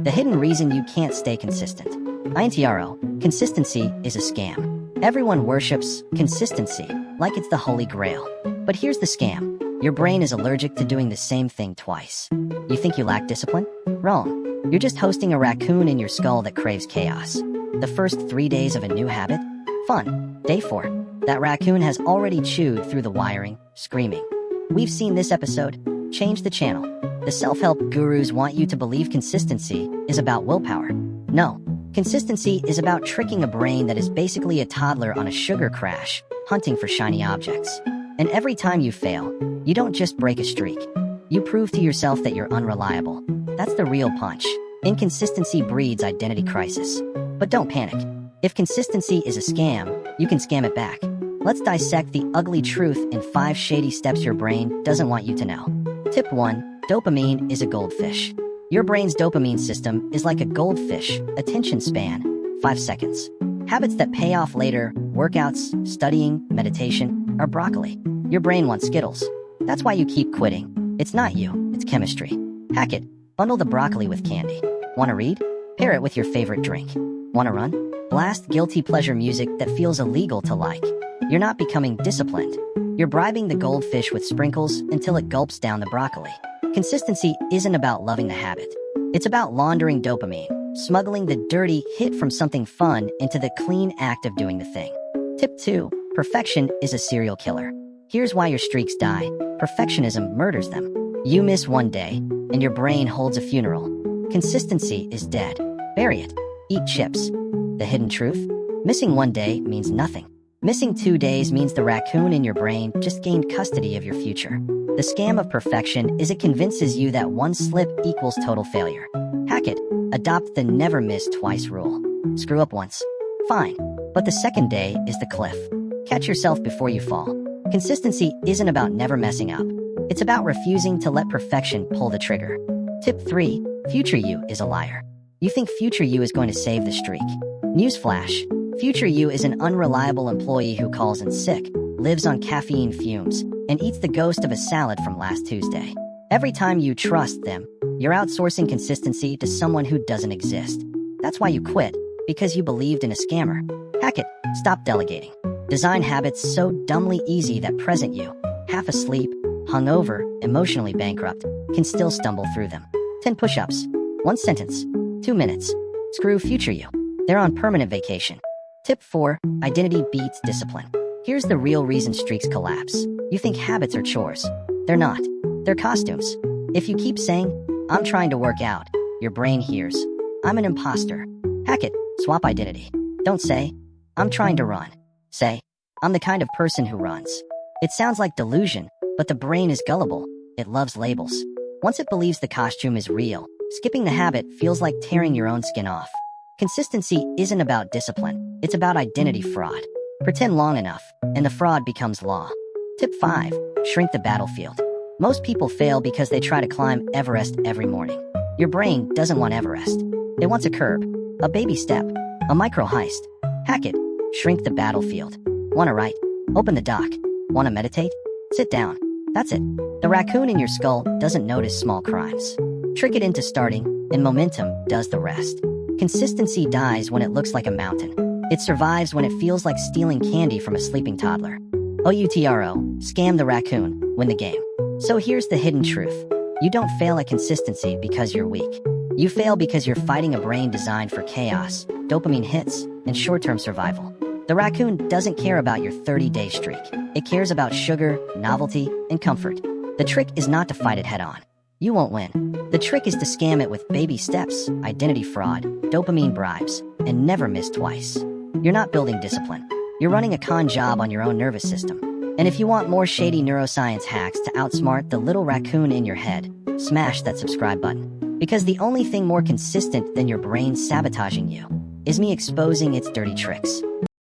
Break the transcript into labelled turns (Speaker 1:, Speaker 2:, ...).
Speaker 1: The hidden reason you can't stay consistent. Intro, consistency is a scam. Everyone worships consistency like it's the holy grail. But here's the scam. Your brain is allergic to doing the same thing twice. You think you lack discipline? Wrong. You're just hosting a raccoon in your skull that craves chaos. The first 3 days of a new habit? Fun. Day 4. That raccoon has already chewed through the wiring, screaming. We've seen this episode. Change the channel. The self-help gurus want you to believe consistency is about willpower. No. Consistency is about tricking a brain that is basically a toddler on a sugar crash, hunting for shiny objects. And every time you fail, you don't just break a streak. You prove to yourself that you're unreliable. That's the real punch. Inconsistency breeds identity crisis. But don't panic. If consistency is a scam, you can scam it back. Let's dissect the ugly truth in 5 shady steps your brain doesn't want you to know. Tip 1. Dopamine is a goldfish. Your brain's dopamine system is like a goldfish, attention span, 5 seconds. Habits that pay off later, workouts, studying, meditation, are broccoli. Your brain wants Skittles. That's why you keep quitting. It's not you, it's chemistry. Hack it. Bundle the broccoli with candy. Wanna read? Pair it with your favorite drink. Wanna run? Blast guilty pleasure music that feels illegal to like. You're not becoming disciplined. You're bribing the goldfish with sprinkles until it gulps down the broccoli. Consistency isn't about loving the habit. It's about laundering dopamine, smuggling the dirty hit from something fun into the clean act of doing the thing. Tip 2. Perfection is a serial killer. Here's why your streaks die. Perfectionism murders them. You miss one day, and your brain holds a funeral. Consistency is dead. Bury it. Eat chips. The hidden truth? Missing one day means nothing. Missing 2 days means the raccoon in your brain just gained custody of your future. The scam of perfection is it convinces you that one slip equals total failure. Hack it. Adopt the never miss twice rule. Screw up once. Fine. But the second day is the cliff. Catch yourself before you fall. Consistency isn't about never messing up. It's about refusing to let perfection pull the trigger. Tip 3. Future you is a liar. You think future you is going to save the streak. Newsflash. Future you is an unreliable employee who calls in sick, lives on caffeine fumes, and eats the ghost of a salad from last Tuesday. Every time you trust them, you're outsourcing consistency to someone who doesn't exist. That's why you quit, because you believed in a scammer. Hack it. Stop delegating. Design habits so dumbly easy that present you, half asleep, hungover, emotionally bankrupt, can still stumble through them. 10 push-ups. 1 sentence. 2 minutes. Screw future you. They're on permanent vacation. Tip 4. Identity beats discipline. Here's the real reason streaks collapse. You think habits are chores. They're not. They're costumes. If you keep saying, I'm trying to work out, your brain hears, I'm an imposter. Hack it. Swap identity. Don't say, I'm trying to run. Say, I'm the kind of person who runs. It sounds like delusion, but the brain is gullible. It loves labels. Once it believes the costume is real, skipping the habit feels like tearing your own skin off. Consistency isn't about discipline. It's about identity fraud. Pretend long enough, and the fraud becomes law. Tip 5. Shrink the battlefield. Most people fail because they try to climb Everest every morning. Your brain doesn't want Everest. It wants a curb, a baby step, a micro heist. Hack it. Shrink the battlefield. Wanna write? Open the doc. Wanna meditate? Sit down. That's it. The raccoon in your skull doesn't notice small crimes. Trick it into starting, and momentum does the rest. Consistency dies when it looks like a mountain. It survives when it feels like stealing candy from a sleeping toddler. OUTRO, scam the raccoon, win the game. So here's the hidden truth. You don't fail at consistency because you're weak. You fail because you're fighting a brain designed for chaos, dopamine hits, and short-term survival. The raccoon doesn't care about your 30-day streak. It cares about sugar, novelty, and comfort. The trick is not to fight it head-on. You won't win. The trick is to scam it with baby steps, identity fraud, dopamine bribes, and never miss twice. You're not building discipline. You're running a con job on your own nervous system. And if you want more shady neuroscience hacks to outsmart the little raccoon in your head, smash that subscribe button. Because the only thing more consistent than your brain sabotaging you is me exposing its dirty tricks.